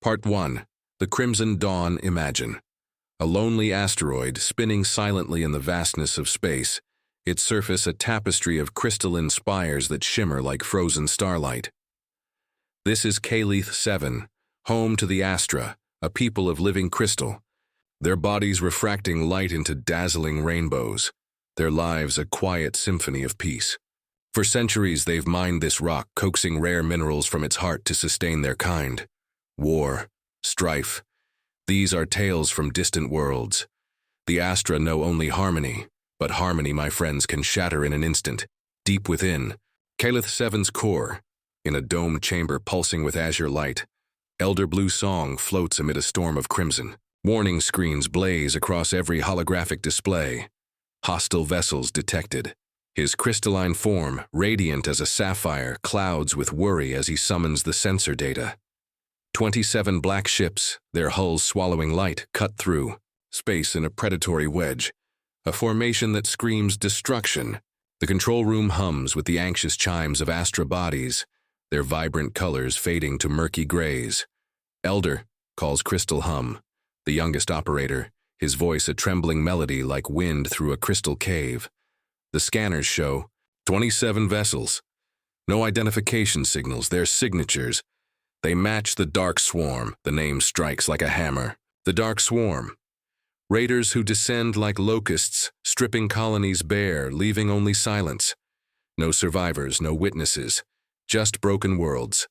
Part 1. The Crimson Dawn Imagine. A lonely asteroid spinning silently in the vastness of space, its surface a tapestry of crystalline spires that shimmer like frozen starlight. This is Kaelith-7, home to the Astra, a people of living crystal, their bodies refracting light into dazzling rainbows, their lives a quiet symphony of peace. For centuries they've mined this rock, coaxing rare minerals from its heart to sustain their kind. War, strife, these are tales from distant worlds. The Astra know only harmony, but harmony, my friends, can shatter in an instant. Deep within, Kaelith-7's core, in a domed chamber pulsing with azure light, elder blue song floats amid a storm of crimson. Warning screens blaze across every holographic display. Hostile vessels detected. His crystalline form, radiant as a sapphire, clouds with worry as he summons the sensor data. 27 black ships, their hulls swallowing light, cut through space in a predatory wedge, a formation that screams destruction. The control room hums with the anxious chimes of Astra bodies, their vibrant colors fading to murky grays. Elder, calls Crystal Hum, the youngest operator, his voice a trembling melody like wind through a crystal cave. The scanners show 27 vessels. No identification signals, their signatures. They match the Dark Swarm, the name strikes like a hammer. The Dark Swarm. Raiders who descend like locusts, stripping colonies bare, leaving only silence. No survivors, no witnesses, just broken worlds.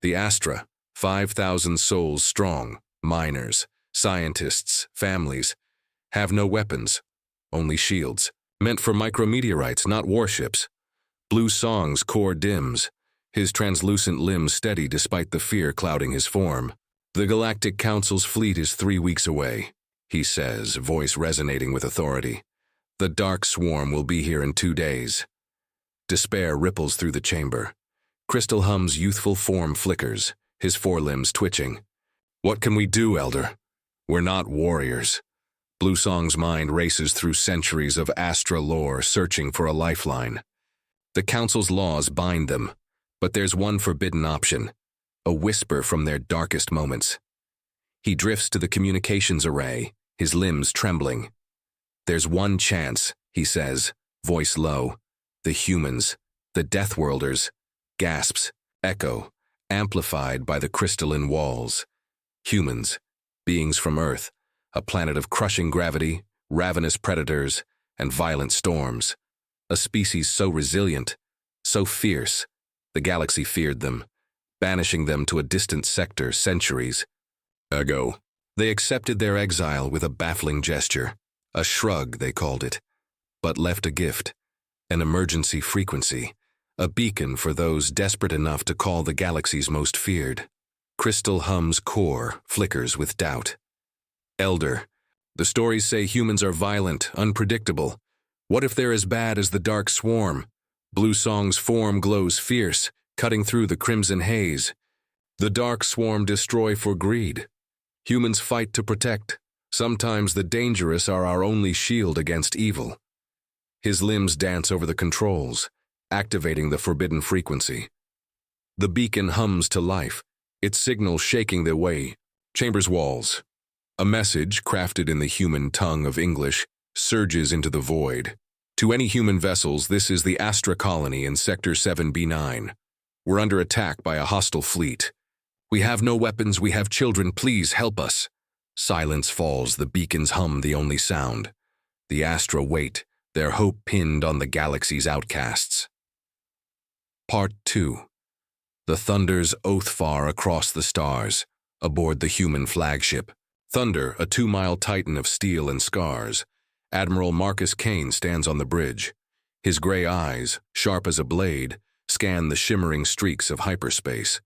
The Astra, 5,000 souls strong, miners, scientists, families, have no weapons, only shields, meant for micrometeorites, not warships. Blue Song's core dims, his translucent limbs steady despite the fear clouding his form. The Galactic Council's fleet is 3 weeks away, he says, voice resonating with authority. The Dark Swarm will be here in 2 days. Despair ripples through the chamber. Crystal Hum's youthful form flickers, his forelimbs twitching. What can we do, Elder? We're not warriors. Blue Song's mind races through centuries of Astra lore, searching for a lifeline. The Council's laws bind them, but there's one forbidden option, a whisper from their darkest moments. He drifts to the communications array, his limbs trembling. There's one chance, he says, voice low. The humans, the Deathworlders, gasps, echo, amplified by the crystalline walls. Humans, beings from Earth, a planet of crushing gravity, ravenous predators, and violent storms. A species so resilient, so fierce, the galaxy feared them, banishing them to a distant sector centuries ago. They accepted their exile with a baffling gesture, a shrug they called it, but left a gift, an emergency frequency, a beacon for those desperate enough to call the galaxy's most feared. Crystal Hum's core flickers with doubt. Elder, the stories say humans are violent, unpredictable. What if they're as bad as the Dark Swarm? Blue Song's form glows fierce, cutting through the crimson haze. The Dark Swarm destroy for greed. Humans fight to protect. Sometimes the dangerous are our only shield against evil. His limbs dance over the controls, activating the forbidden frequency. The beacon hums to life, its signal shaking the way. Chamber's walls. A message, crafted in the human tongue of English, surges into the void. To any human vessels, this is the Astra colony in Sector 7B9. We're under attack by a hostile fleet. We have no weapons, we have children, please help us. Silence falls, the beacons hum the only sound. The Astra wait, their hope pinned on the galaxy's outcasts. Part 2. The Thunder's oath far across the stars, aboard the human flagship. Thunder, a 2-mile titan of steel and scars. Admiral Marcus Kane stands on the bridge. His gray eyes, sharp as a blade, scan the shimmering streaks of hyperspace.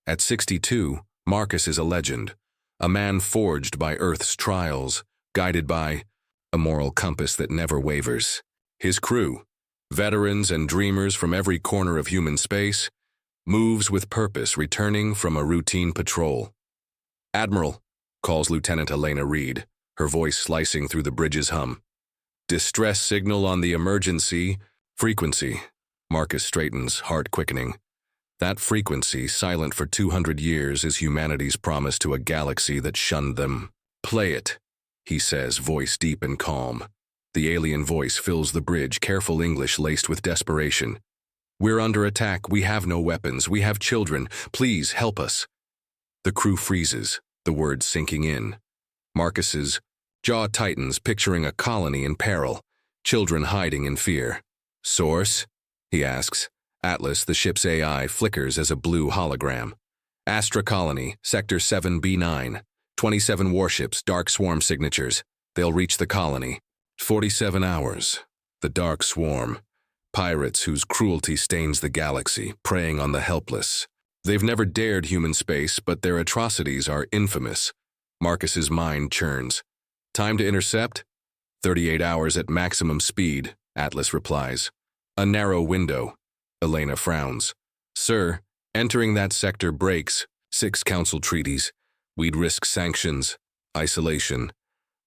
At 62, Marcus is a legend, a man forged by Earth's trials, guided by a moral compass that never wavers. His crew, veterans and dreamers from every corner of human space, moves with purpose, returning from a routine patrol. Admiral, calls Lieutenant Elena Reed, her voice slicing through the bridge's hum. Distress signal on the emergency frequency. Marcus straightens, heart quickening. That frequency, silent for 200 years, is humanity's promise to a galaxy that shunned them. "Play it," he says, voice deep and calm. The alien voice fills the bridge, careful English laced with desperation. "We're under attack. We have no weapons. We have children. Please help us." The crew freezes, the words sinking in. Marcus's jaw tightens, picturing a colony in peril, children hiding in fear. "Source?" he asks. Atlas, the ship's AI, flickers as a blue hologram. "Astra Colony, Sector 7B9. 27 warships, dark swarm signatures. They'll reach the colony. 47 hours. The dark swarm. Pirates whose cruelty stains the galaxy, preying on the helpless. They've never dared human space, but their atrocities are infamous." Marcus's mind churns. "Time to intercept?" 38 hours at maximum speed, Atlas replies. "A narrow window." Elena frowns. "Sir, entering that sector breaks 6 council treaties. We'd risk sanctions, isolation."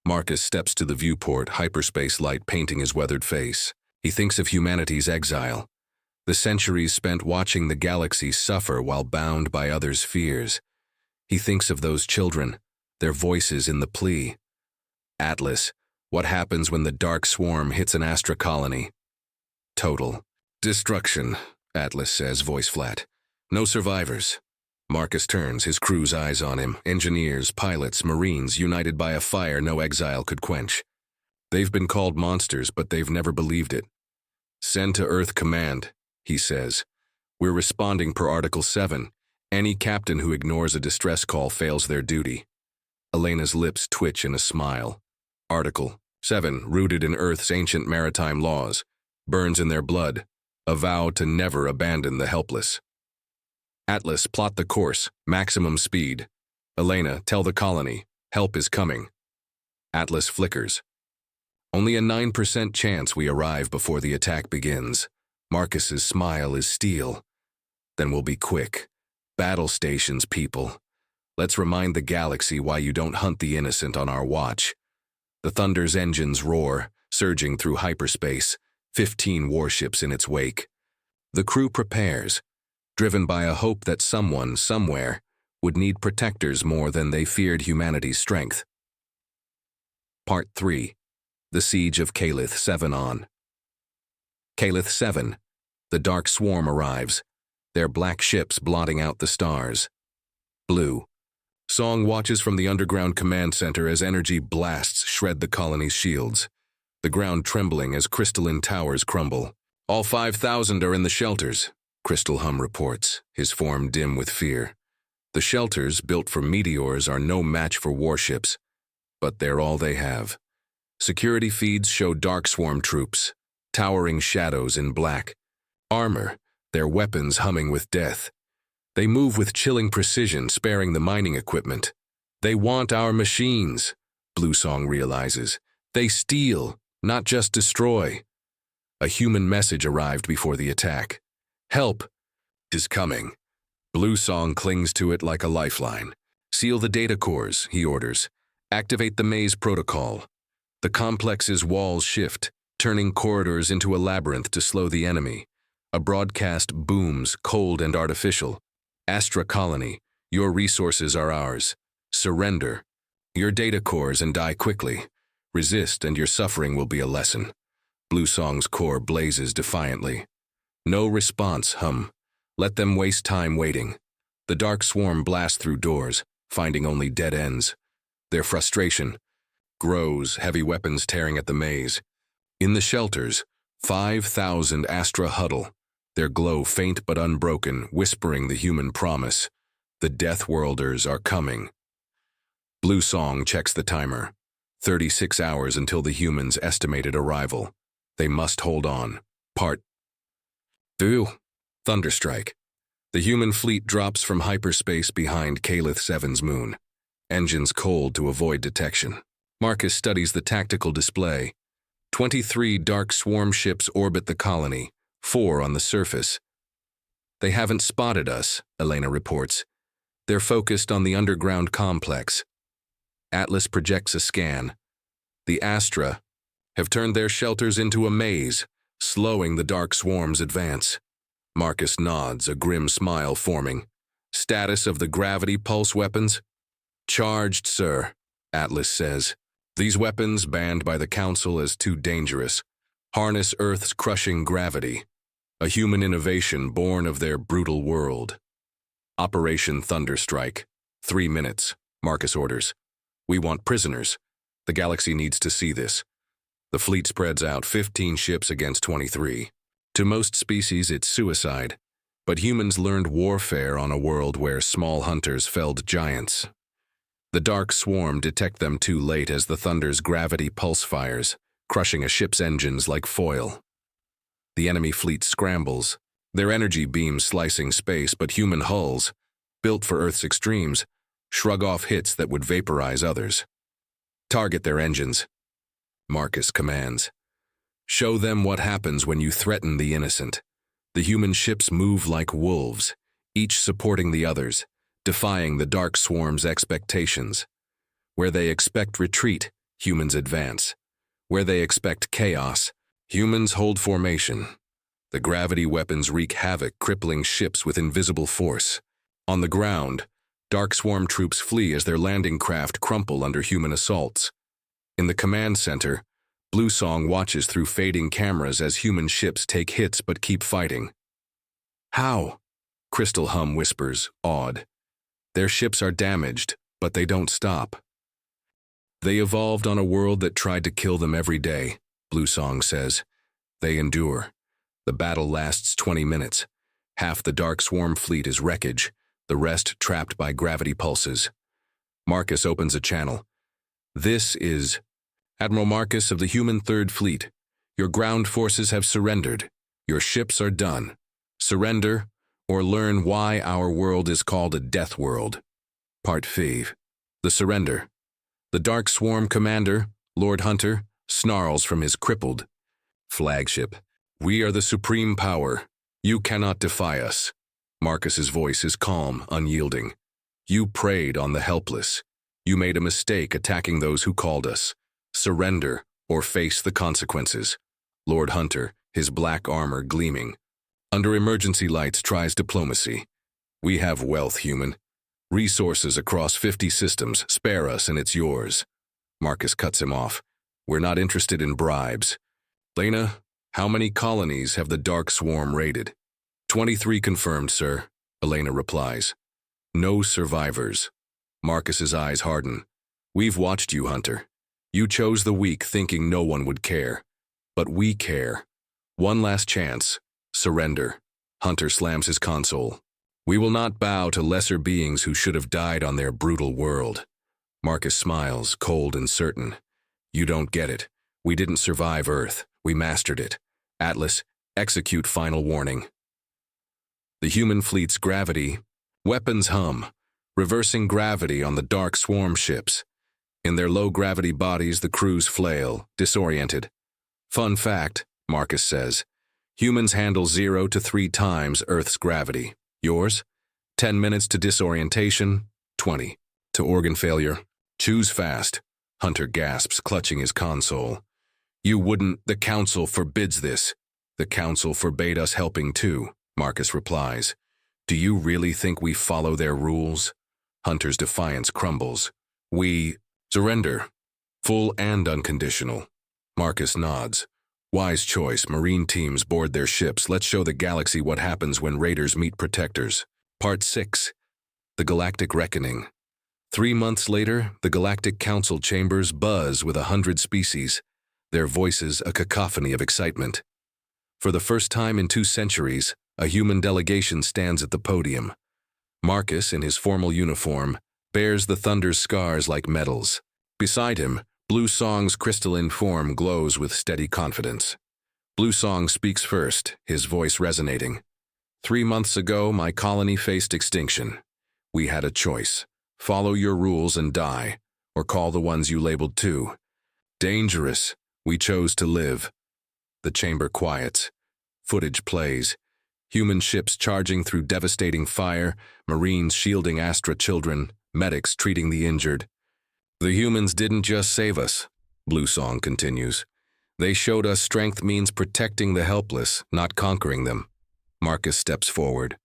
Marcus steps to the viewport, hyperspace light painting his weathered face. He thinks of humanity's exile, the centuries spent watching the galaxy suffer while bound by others' fears. He thinks of those children, their voices in the plea. "Atlas, what happens when the dark swarm hits an Astra colony?" "Total destruction," Atlas says, voice flat. "No survivors." Marcus turns, his crew's eyes on him, engineers, pilots, marines, united by a fire no exile could quench. They've been called monsters, but they've never believed it. "Send to Earth Command," he says. "We're responding per Article 7. Any captain who ignores a distress call fails their duty." Elena's lips twitch in a smile. Article 7, rooted in Earth's ancient maritime laws, burns in their blood, a vow to never abandon the helpless. "Atlas, plot the course, maximum speed." "Elena, tell the colony, help is coming." Atlas flickers. "Only a 9% chance we arrive before the attack begins." Marcus's smile is steel. "Then we'll be quick. Battle stations, people. Let's remind the galaxy why you don't hunt the innocent on our watch." The Thunder's engines roar, surging through hyperspace, 15 warships in its wake. The crew prepares, driven by a hope that someone, somewhere, would need protectors more than they feared humanity's strength. Part 3. The Siege of Kaelith-7 on. Kaelith-7. The dark swarm arrives, their black ships blotting out the stars. Blue. Song watches from the underground command center as energy blasts shred the colony's shields, the ground trembling as crystalline towers crumble. "All 5,000 are in the shelters," Crystal Hum reports, his form dim with fear. The shelters, built for meteors, are no match for warships, but they're all they have. Security feeds show dark swarm troops, towering shadows in black. Armor, their weapons humming with death. They move with chilling precision, sparing the mining equipment. "They want our machines," Blue Song realizes. "They steal, not just destroy." A human message arrived before the attack. "Help is coming." Blue Song clings to it like a lifeline. "Seal the data cores," he orders. "Activate the maze protocol." The complex's walls shift, turning corridors into a labyrinth to slow the enemy. A broadcast booms, cold and artificial. "Astra Colony, your resources are ours. Surrender your data cores and die quickly. Resist and your suffering will be a lesson." Blue Song's core blazes defiantly. "No response, Hum. Let them waste time waiting." The dark swarm blasts through doors, finding only dead ends. Their frustration grows, heavy weapons tearing at the maze. In the shelters, 5,000 Astra huddle, their glow faint but unbroken, whispering the human promise. The Death Worlders are coming. Blue Song checks the timer. 36 hours until the humans' estimated arrival. They must hold on. Part 2. Thunderstrike. The human fleet drops from hyperspace behind Kaelith-7's moon, engines cold to avoid detection. Marcus studies the tactical display. 23 dark swarm ships orbit the colony, 4 on the surface. "They haven't spotted us," Elena reports. "They're focused on the underground complex." Atlas projects a scan. The Astra have turned their shelters into a maze, slowing the dark swarm's advance. Marcus nods, a grim smile forming. Status of the gravity pulse weapons? Charged, sir, Atlas says. These weapons, banned by the Council as too dangerous, harness Earth's crushing gravity, a human innovation born of their brutal world. Operation Thunderstrike. 3 minutes, Marcus orders. We want prisoners. The galaxy needs to see this. The fleet spreads out 15 ships against 23. To most species, it's suicide, but humans learned warfare on a world where small hunters felled giants. The dark swarm detect them too late as the Thunder's gravity pulse fires, crushing a ship's engines like foil. The enemy fleet scrambles, their energy beams slicing space, but human hulls, built for Earth's extremes, shrug off hits that would vaporize others. Target their engines, Marcus commands. Show them what happens when you threaten the innocent. The human ships move like wolves, each supporting the others, defying the dark swarm's expectations. Where they expect retreat, humans advance. Where they expect chaos, humans hold formation. The gravity weapons wreak havoc, crippling ships with invisible force. On the ground, dark swarm troops flee as their landing craft crumple under human assaults. In the command center, Bluesong watches through fading cameras as human ships take hits but keep fighting. How? Crystal Hum whispers, awed. Their ships are damaged, but they don't stop. They evolved on a world that tried to kill them every day, Bluesong says. They endure. The battle lasts 20 minutes. Half the Dark Swarm fleet is wreckage, the rest trapped by gravity pulses. Marcus opens a channel. This is Admiral Marcus of the Human Third Fleet. Your ground forces have surrendered. Your ships are done. Surrender, or learn why our world is called a death world. Part 5. The Surrender. The Dark Swarm commander, Lord Hunter, snarls from his crippled flagship. We are the supreme power. You cannot defy us. Marcus's voice is calm, unyielding. You preyed on the helpless. You made a mistake attacking those who called us. Surrender, or face the consequences. Lord Hunter, his black armor gleaming. Under emergency lights, tries diplomacy. We have wealth, human. Resources across 50 systems. Spare us and it's yours. Marcus cuts him off. We're not interested in bribes. Lena, how many colonies have the Dark Swarm raided? 23 confirmed, sir, Elena replies. No survivors. Marcus's eyes harden. We've watched you, Hunter. You chose the weak thinking no one would care. But we care. One last chance. Surrender. Hunter slams his console. We will not bow to lesser beings who should have died on their brutal world. Marcus smiles, cold and certain. You don't get it. We didn't survive Earth. We mastered it. Atlas, execute final warning. The human fleet's gravity. Weapons hum, reversing gravity on the Dark Swarm ships. In their low-gravity bodies, the crews flail, disoriented. Fun fact, Marcus says. Humans handle 0 to 3 times Earth's gravity. Yours? 10 minutes to disorientation, 20. To organ failure. Choose fast. Hunter gasps, clutching his console. You wouldn't. The Council forbids this. The Council forbade us helping too, Marcus replies. Do you really think we follow their rules? Hunter's defiance crumbles. We surrender. Full and unconditional. Marcus nods. Wise choice. Marine teams board their ships. Let's show the galaxy what happens when raiders meet protectors. Part 6. The Galactic Reckoning. 3 months later, the Galactic Council chambers buzz with 100 species, their voices a cacophony of excitement. For the first time in 2 centuries, a human delegation stands at the podium. Marcus, in his formal uniform, bears the Thunder's scars like medals. Beside him, Bluesong's crystalline form glows with steady confidence. Bluesong speaks first, his voice resonating. 3 months ago, my colony faced extinction. We had a choice. Follow your rules and die, or call the ones you labeled too. Dangerous. We chose to live. The chamber quiets. Footage plays. Human ships charging through devastating fire, Marines shielding Astra children, medics treating the injured. The humans didn't just save us, Bluesong continues. They showed us strength means protecting the helpless, not conquering them. Marcus steps forward.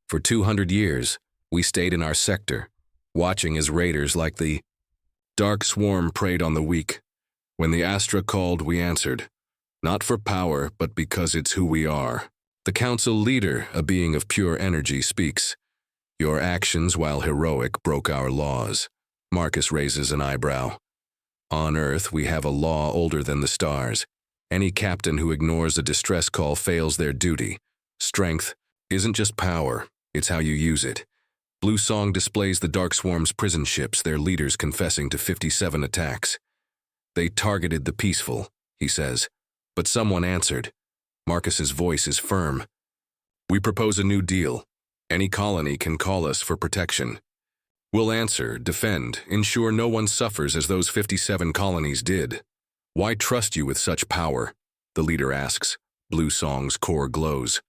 For 200 years, we stayed in our sector, watching as raiders like the Dark Swarm preyed on the weak. When the Astra called, we answered. Not for power, but because it's who we are. The council leader, a being of pure energy, speaks. Your actions, while heroic, broke our laws. Marcus raises an eyebrow. On Earth, we have a law older than the stars. Any captain who ignores a distress call fails their duty. Strength isn't just power, it's how you use it. Blue Song displays the Dark Swarm's prison ships, their leaders confessing to 57 attacks. They targeted the peaceful, he says, but someone answered. Marcus's voice is firm. We propose a new deal. Any colony can call us for protection. We'll answer, defend, ensure no one suffers as those 57 colonies did. Why trust you with such power? The leader asks. Blue Song's core glows.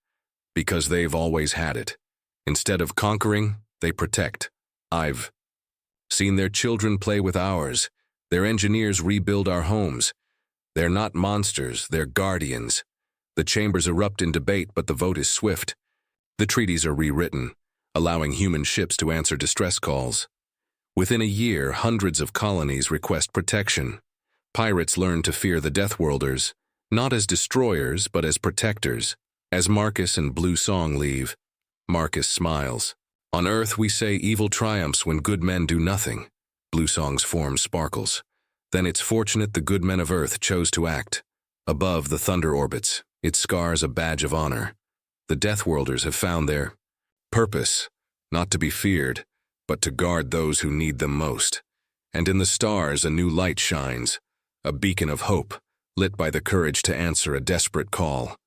Because they've always had it. Instead of conquering, they protect. I've seen their children play with ours. Their engineers rebuild our homes. They're not monsters, they're guardians. The chambers erupt in debate, but the vote is swift. The treaties are rewritten, allowing human ships to answer distress calls. Within a year, hundreds of colonies request protection. Pirates learn to fear the Deathworlders, not as destroyers, but as protectors. As Marcus and Blue Song leave, Marcus smiles. On Earth, we say evil triumphs when good men do nothing. Blue Song's form sparkles. Then it's fortunate the good men of Earth chose to act. Above the thunder orbits, it scars a badge of honor. The Deathworlders have found their purpose, not to be feared, but to guard those who need them most. And in the stars, a new light shines, a beacon of hope, lit by the courage to answer a desperate call.